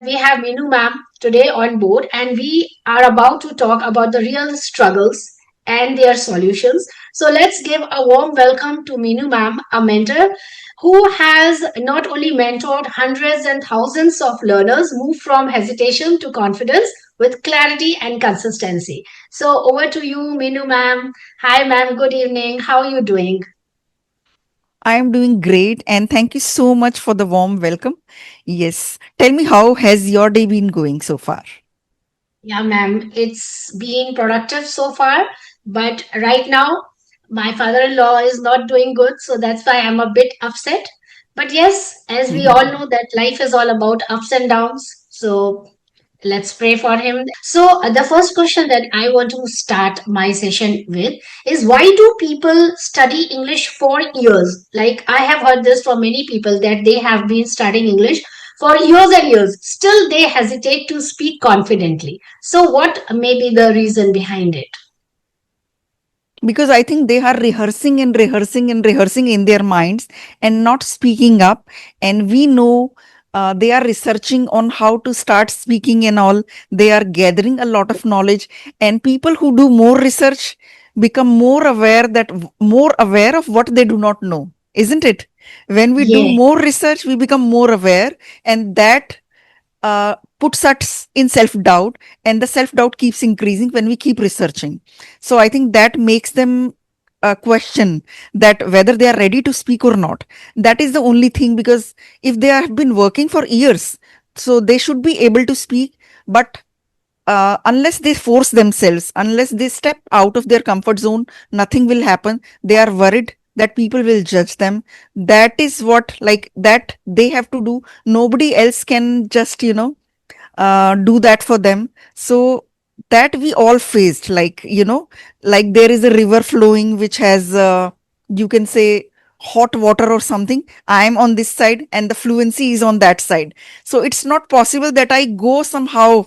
we have Meenu Ma'am today on board, and we are about to talk about the real struggles and their solutions. So let's give a warm welcome to Meenu Ma'am, a mentor who has not only mentored hundreds and thousands of learners move from hesitation to confidence with clarity and consistency. So over to you, Meenu Ma'am. Hi, ma'am. Good evening. How are you doing? I am doing great and thank you so much for the warm welcome. Yes, tell me how has your day been going so far? Yeah, ma'am. It's been productive so far, but right now my father-in-law is not doing good, so that's why I'm a bit upset. But yes, as we all know that life is all about ups and downs. So let's pray for him. So the first question that I want to start my session with is, why do people study English for years? Like, I have heard this from many people that they have been studying English for years and years. Still they hesitate to speak confidently. So what may be the reason behind it? Because I think they are rehearsing and rehearsing and rehearsing in their minds and not speaking up. And we know they are researching on how to start speaking and all. They are gathering a lot of knowledge. And people who do more research become more aware of what they do not know, isn't it? When we do Yeah. more research, we become more aware, and that puts us in self doubt, and the self doubt keeps increasing when we keep researching. So I think that makes them question that whether they are ready to speak or not. That is the only thing, because if they have been working for years, so they should be able to speak. But unless they force themselves, unless they step out of their comfort zone, nothing will happen. They are worried that people will judge them. That is what, like, that they have to do. Nobody else can just, do that for them. So that we all faced, like, like there is a river flowing which has, you can say, hot water or something. I am on this side and the fluency is on that side. So it's not possible that I go somehow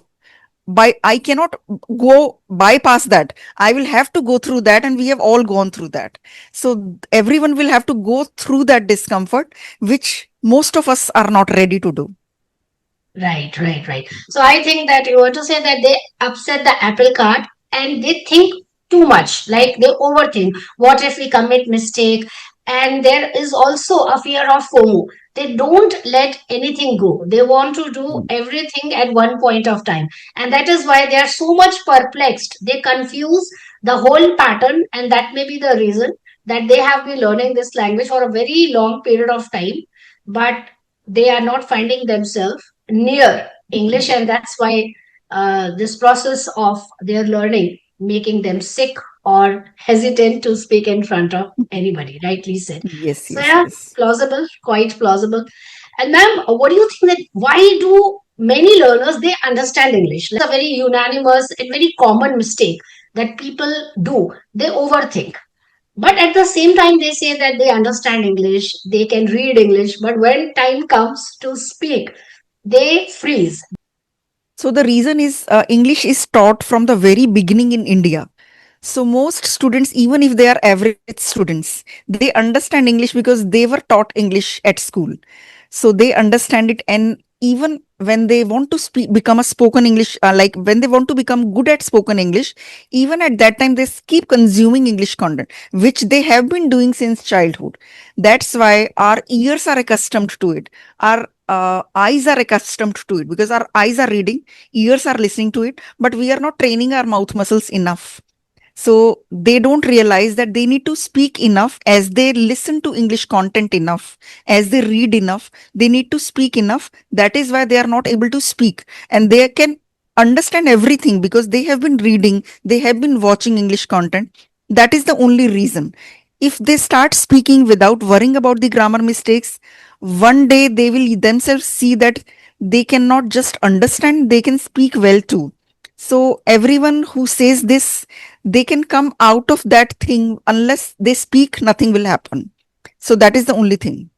by, I cannot go bypass that. I will have to go through that, and we have all gone through that. So everyone will have to go through that discomfort, which most of us are not ready to do. Right, right, right. So I think that you want to say that they upset the apple cart and they think too much, like they overthink. What if we commit mistake? And there is also a fear of FOMO. They don't let anything go. They want to do everything at one point of time. And that is why they are so much perplexed. They confuse the whole pattern, and that may be the reason that they have been learning this language for a very long period of time, but they are not finding themselves near English, and that's why this process of their learning making them sick or hesitant to speak in front of anybody, rightly said. Yes, So yes, yeah, yes. plausible, quite plausible. And ma'am, what do you think that why do many learners they understand English? Like, a very unanimous and very common mistake that people do. They overthink. But at the same time, they say that they understand English, they can read English, but when time comes to speak, they freeze. So the reason is, English is taught from the very beginning in India. So most students, even if they are average students, they understand English because they were taught English at school. So they understand it, and even when they want to speak, become a spoken English, like when they want to become good at spoken English, even at that time they keep consuming English content, which they have been doing since childhood. That's why our ears are accustomed to it. Our eyes are accustomed to it because our eyes are reading, ears are listening to it, but we are not training our mouth muscles enough. So they don't realize that they need to speak enough, as they listen to English content enough, as they read enough, they need to speak enough. That is why they are not able to speak. And they can understand everything because they have been reading, they have been watching English content. That is the only reason. If they start speaking without worrying about the grammar mistakes, one day they will themselves see that they cannot just understand, they can speak well too. So everyone who says this, they can come out of that thing. Unless they speak, nothing will happen. So that is the only thing.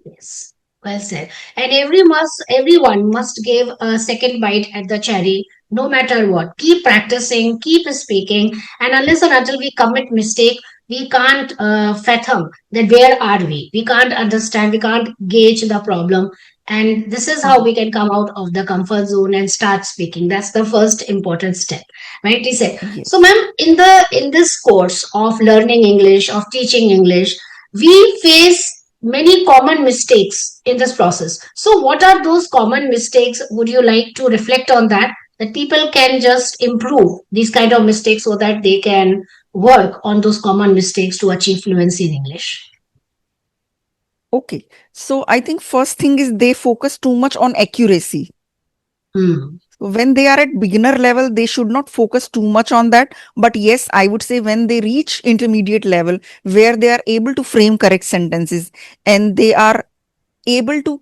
Yes, well said. And everyone must give a second bite at the cherry, no matter what. Keep practicing, keep speaking, and unless and until we commit mistake, we can't fathom that where are we can't understand, we can't gauge the problem. And this is how we can come out of the comfort zone and start speaking. That's the first important step, right? He said. So Yes. ma'am, in this course of learning English, of teaching English, we face many common mistakes in this process. So what are those common mistakes? Would you like to reflect on that, that people can just improve these kind of mistakes so that they can work on those common mistakes to achieve fluency in English? Okay. So I think first thing is they focus too much on accuracy. Hmm. So when they are at beginner level, they should not focus too much on that. But yes, I would say when they reach intermediate level, where they are able to frame correct sentences and they are able to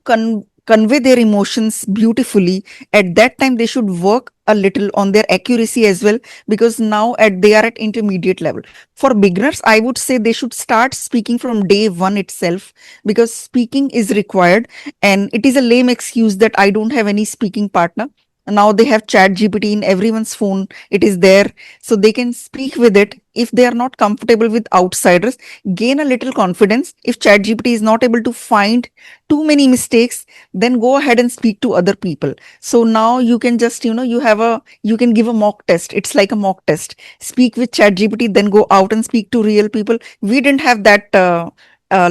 convey their emotions beautifully, at that time they should work a little on their accuracy as well, because now at they are at intermediate level. For beginners, I would say they should start speaking from day one itself, because speaking is required. And it is a lame excuse that I don't have any speaking partner. Now they have chat gpt in everyone's phone, it is there, so they can speak with it. If they are not comfortable with outsiders, gain a little confidence. If chat gpt is not able to find too many mistakes, then go ahead and speak to other people. So now you can just, you can give a mock test. It's like a mock test. Speak with chat gpt, then go out and speak to real people. We didn't have that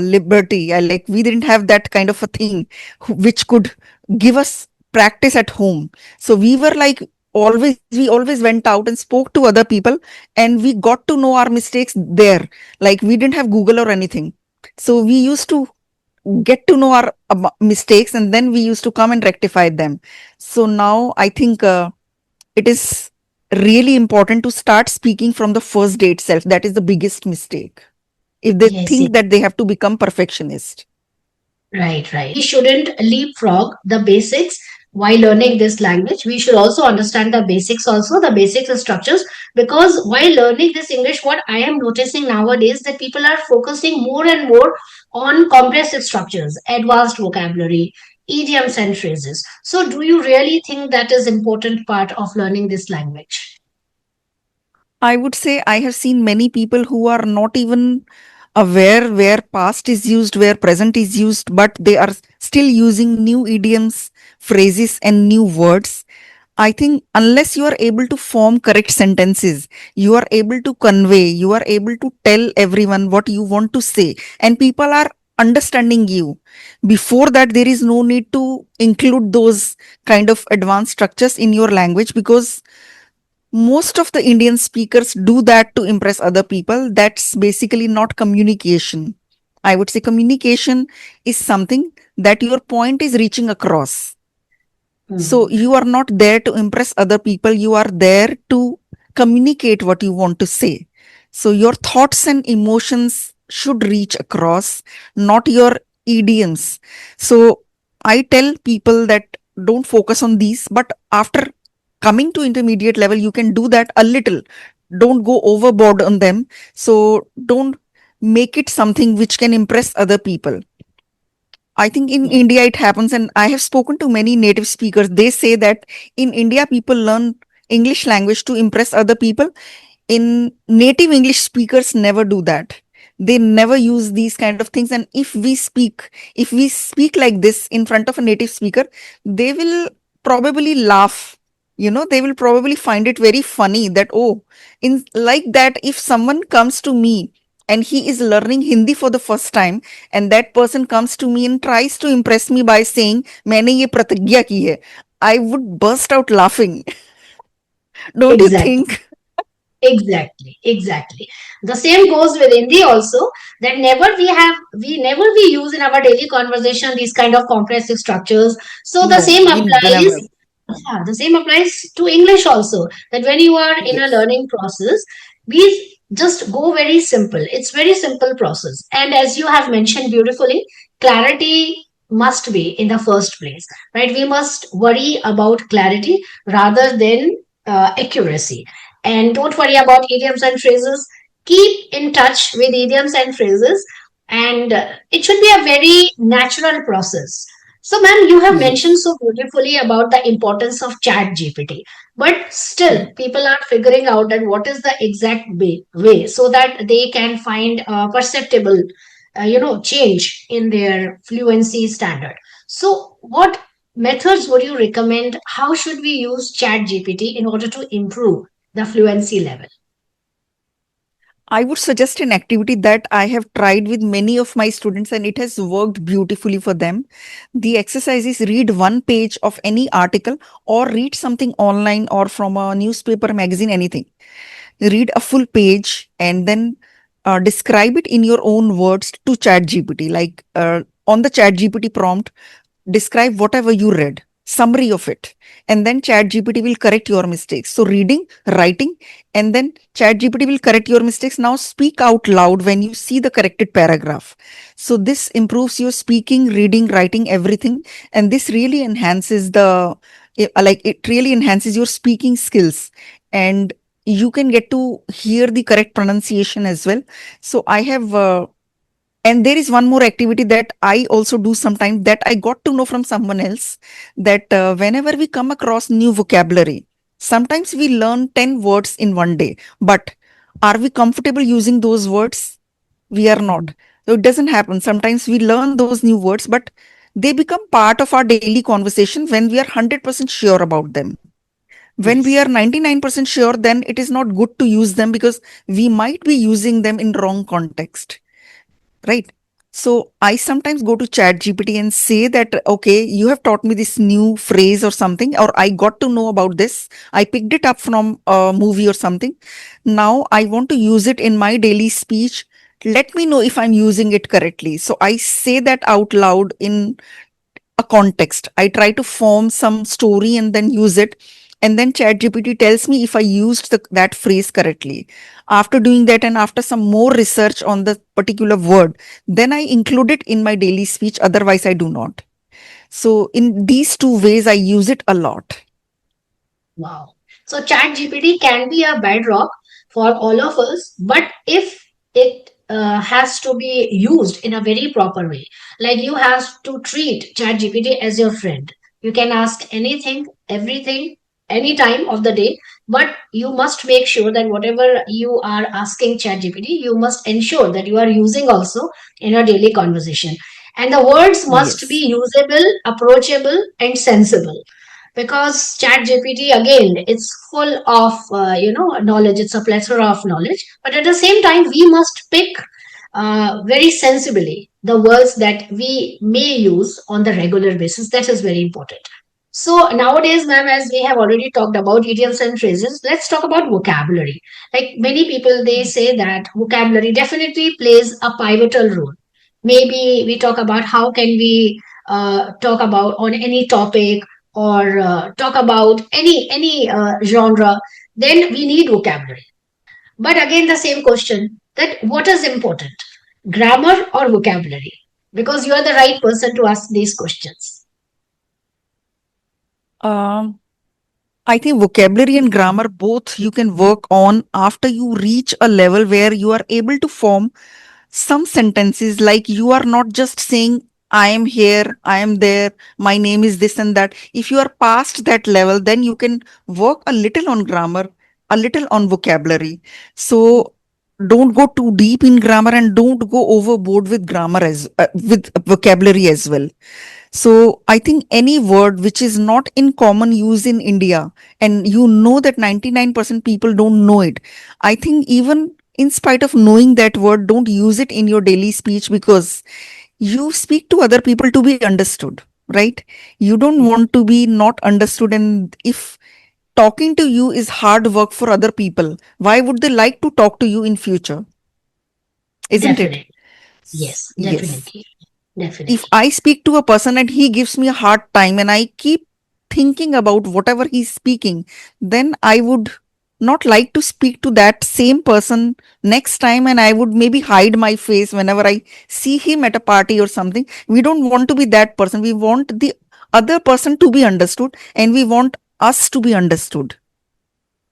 liberty. I like, we didn't have that kind of a thing which could give us practice at home. So we were like, we always went out and spoke to other people, and we got to know our mistakes there. Like, we didn't have google or anything, so we used to get to know our mistakes, and then we used to come and rectify them. So now I think it is really important to start speaking from the first day itself. That is the biggest mistake, if they Yes, yes. think that they have to become perfectionist. Right, right. We shouldn't leapfrog the basics while learning this language. We should also understand the basics, also the basics and structures. Because while learning this English, what I am noticing nowadays that people are focusing more and more on compressive structures, advanced vocabulary, idioms and phrases. So, do you really think that is important part of learning this language? I would say I have seen many people who are not even aware where past is used, where present is used, but they are still using new idioms, phrases, and new words. I think unless you are able to form correct sentences, you are able to convey, you are able to tell everyone what you want to say, and people are understanding you. Before that, there is no need to include those kind of advanced structures in your language, because most of the Indian speakers do that to impress other people. That's basically not communication. I would say communication is something that your point is reaching across. So Hmm. you are not there to impress other people, you are there to communicate what you want to say. So your thoughts and emotions should reach across, not your idioms. So I tell people that don't focus on these, but after coming to intermediate level, you can do that a little. Don't go overboard on them. So don't make it something which can impress other people. I think in Yes. India it happens, and I have spoken to many native speakers. They say that in India people learn English language to impress other people. In native English speakers never do that. They never use these kind of things. And if we speak like this in front of a native speaker, they will probably laugh. They will probably find it very funny that, oh, in like that, if someone comes to me and he is learning Hindi for the first time, and that person comes to me and tries to impress me by saying, मैंने ये प्रतिज्ञा की है, I would burst out laughing. Don't you Exactly. think? Exactly, exactly. The same goes with Hindi also. That never we use in our daily conversation these kind of compressive structures. So the No, same we applies. never. Yeah, the same applies to English also. That when you are in a Yes. learning process, we just go very simple. It's very simple process. And as you have mentioned beautifully, clarity must be in the first place, right? We must worry about clarity rather than accuracy. And don't worry about idioms and phrases. Keep in touch with idioms and phrases, and it should be a very natural process. So, ma'am, you have mentioned Yes. so beautifully about the importance of Chat GPT. But still, people are figuring out that what is the exact way so that they can find perceptible, change in their fluency standard. So, what methods would you recommend? How should we use Chat GPT in order to improve the fluency level? I would suggest an activity that I have tried with many of my students and it has worked beautifully for them. The exercise is read one page of any article or read something online or from a newspaper, magazine, anything. Read a full page and then describe it in your own words to Chat GPT. Like on the Chat GPT prompt, describe whatever you read, summary of it, and then Chat GPT will correct your mistakes. So reading, writing, and then Chat GPT will correct your mistakes. Now speak out loud when you see the corrected paragraph. So this improves your speaking, reading, writing, everything, and this really enhances it really enhances your speaking skills, and you can get to hear the correct pronunciation as well. So I have and there is one more activity that I also do sometimes that I got to know from someone else, that whenever we come across new vocabulary, sometimes we learn 10 words in one day, but are we comfortable using those words? We are not. So it doesn't happen. Sometimes we learn those new words, but they become part of our daily conversation when we are 100% sure about them. When we are Yes. 99% sure, then it is not good to use them because we might be using them in wrong context, right? So I sometimes go to Chat GPT and say that, okay, you have taught me this new phrase or something, or I got to know about this, I picked it up from a movie or something, now I want to use it in my daily speech, let me know if I'm using it correctly. So I say that out loud in a context. I try to form some story and then use it. And then ChatGPT tells me if I used that phrase correctly. After doing that and after some more research on the particular word, then I include it in my daily speech. Otherwise, I do not. So, in these two ways, I use it a lot. Wow. So Chat GPT can be a bedrock for all of us, but if it has to be used in a very proper way, like you have to treat Chat GPT as your friend. You can ask anything, everything, any time of the day, but you must make sure that whatever you are asking Chat GPT, you must ensure that you are using also in your daily conversation. And the words must be Yes. usable, approachable, and sensible, because chat gpt again, it's full of knowledge, it's a plethora of knowledge, but at the same time we must pick very sensibly the words that we may use on the regular basis. That is very important. So nowadays, ma'am, as we have already talked about idioms and phrases, let's talk about vocabulary. Like many people, they say that vocabulary definitely plays a pivotal role. Maybe we talk about how can we talk about on any topic, or talk about any genre, then we need vocabulary. But again, the same question, that what is important, grammar or vocabulary? Because you are the right person to ask these questions. Um, I think vocabulary and grammar both you can work on after you reach a level where you are able to form some sentences, like you are not just saying I am here, I am there, my name is this and that. If you are past that level, then you can work a little on grammar, a little on vocabulary. So don't go too deep in grammar and don't go overboard with grammar as with vocabulary as well. So I think any word which is not in common use in India, and you know that 99% people don't know it, I think even in spite of knowing that word, don't use it in your daily speech, because you speak to other people to be understood, right? You don't want to be not understood. And if talking to you is hard work for other people, why would they like to talk to you in future? Isn't it? Definitely. Yes, Yes. definitely. If Definitely. I speak to a person and he gives me a hard time and I keep thinking about whatever he's speaking, then I would not like to speak to that same person next time, and I would maybe hide my face whenever I see him at a party or something. We don't want to be that person. We want the other person to be understood and we want us to be understood.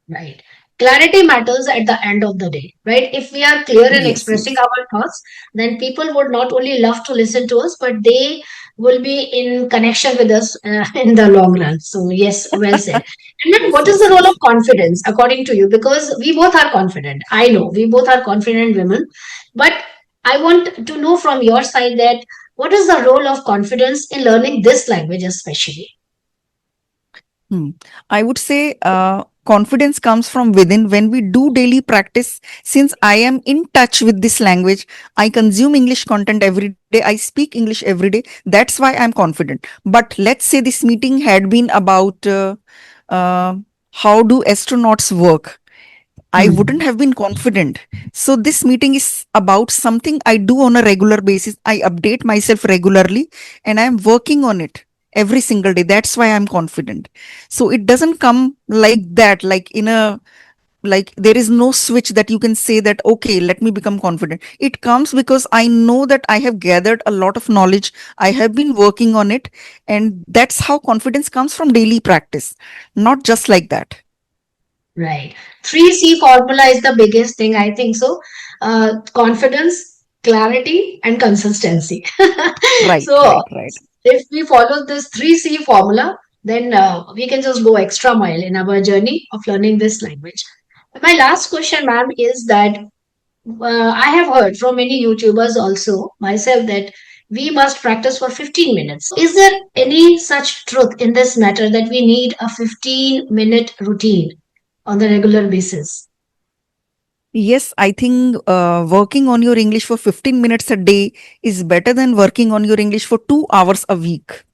Right. Clarity matters at the end of the day, right? If we are clear in Yes, expressing yes. our thoughts, then people would not only love to listen to us, but they will be in connection with us in the long run. So yes, well said. And then Yes, what is the yes, role of yes. confidence according to you? Because we both are confident. I know we both are confident women, but I want to know from your side that what is the role of confidence in learning this language especially? Hmm. I would say confidence comes from within when we do daily practice. Since I am in touch with this language, I consume English content every day, I speak English every day. That's why I'm confident. But let's say this meeting had been about uh, how do astronauts work. I wouldn't Hmm. have been confident. So, this meeting is about something I do on a regular basis. I update myself regularly and I'm working on it every single day. That's why I'm confident. So, it doesn't come like that, like in a like there is no switch that you can say that okay, let me become confident. It comes because I know that I have gathered a lot of knowledge, I have been working on it, and that's how confidence comes, from daily practice, not just like that. Right. 3C formula is the biggest thing, I think so. Confidence, clarity, and consistency. Right, So, right, right. if we follow this 3C formula, then we can just go extra mile in our journey of learning this language. My last question, ma'am, is that I have heard from many YouTubers also myself that we must practice for 15 minutes. So, is there any such truth in this matter that we need a 15-minute routine on the regular basis? Yes, I think working on your English for 15 minutes a day is better than working on your English for 2 hours a week.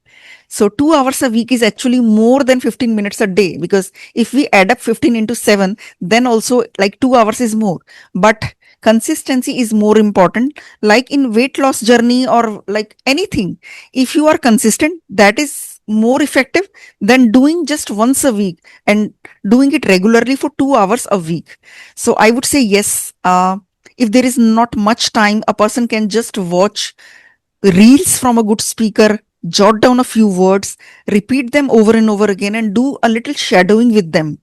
So 2 hours a week is actually more than 15 minutes a day, because if we add up 15 into 7, then also like 2 hours is more. But consistency is more important. Like in weight loss journey or like anything, if you are consistent, that is more effective than doing just once a week and doing it regularly for 2 hours a week. So I would say yes. If there is not much time, a person can just watch reels from a good speaker, jot down a few words, repeat them over and over again, and do a little shadowing with them.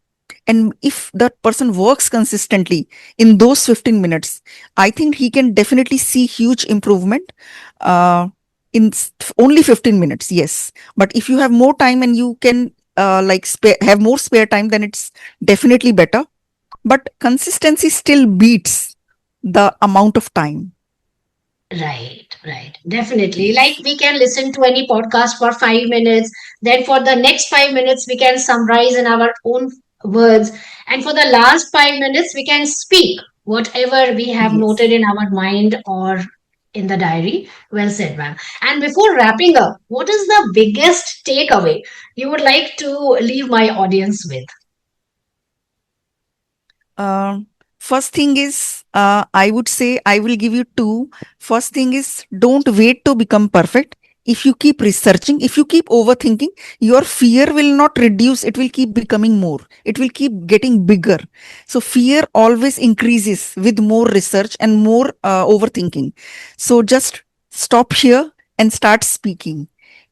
And if that person works consistently in those 15 minutes, I think he can definitely see huge improvement uh, in only 15 minutes. Yes. But if you have more time and you can have more spare time, then it's definitely better. But consistency still beats the amount of time. Right, right. Definitely. Like Yes. we can listen to any podcast for 5 minutes. Then for the next 5 minutes, we can summarize in our own words. And for the last 5 minutes, we can speak whatever we have Yes. noted in our mind or in the diary. Well said, ma'am. And before wrapping up, what is the biggest takeaway you would like to leave my audience with? Uh, First thing is, I would say I will give you two. First thing is, don't wait to become perfect. If you keep researching, if you keep overthinking, your fear will not reduce, it will keep becoming more. It will keep getting bigger. So, fear always increases with more research and more overthinking. So, just stop here and start speaking.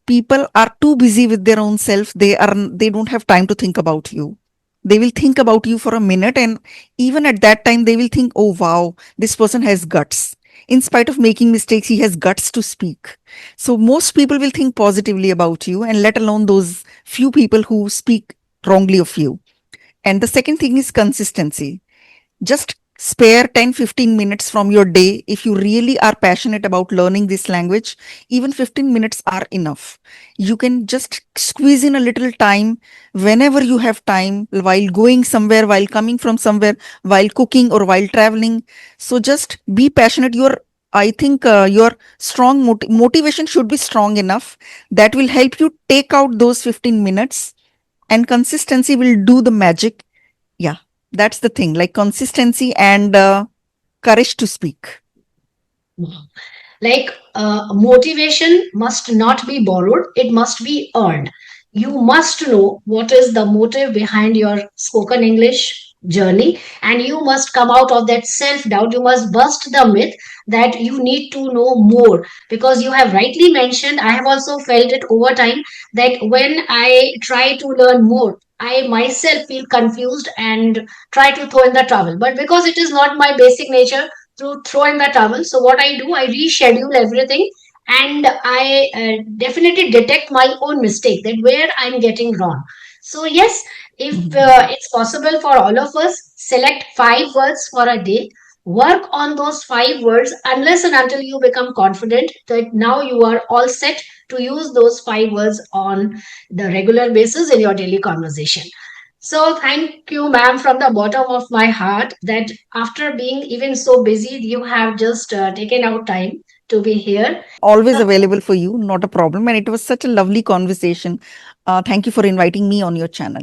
People are too busy with their own self. They don't have time to think about you. They will think about you for a minute, and even at that time they will think, oh wow, this person has guts. In spite of making mistakes, he has guts to speak. So most people will think positively about you, and let alone those few people who speak wrongly of you. And the second thing is consistency. Just spare 10-15 minutes from your day. If you really are passionate about learning this language, even 15 minutes are enough. You can just squeeze in a little time whenever you have time, while going somewhere, while coming from somewhere, while cooking, or while traveling. So just be passionate. I think your strong motivation should be strong enough that will help you take out those 15 minutes, and consistency will do the magic. Yeah, that's the thing, like consistency and courage to speak. Like motivation must not be borrowed, it must be earned. You must know what is the motive behind your spoken English journey, and you must come out of that self doubt. You must bust the myth that you need to know more, because you have rightly mentioned, I have also felt it over time, that when I try to learn more, I myself feel confused and try to throw in the towel. But because it is not my basic nature to throw in the towel. So what I do, I reschedule everything, and I definitely detect my own mistake, that where I'm getting wrong. So yes, if Mhm. it's possible for all of us, select 5 words for a day, work on those 5 words unless and until you become confident that now you are all set to use those 5 words on the regular basis in your daily conversation. So thank you, ma'am, from the bottom of my heart, that after being even so busy, you have just taken out time to be here. Always available for you, not a problem. And it was such a lovely conversation. Thank you for inviting me on your channel.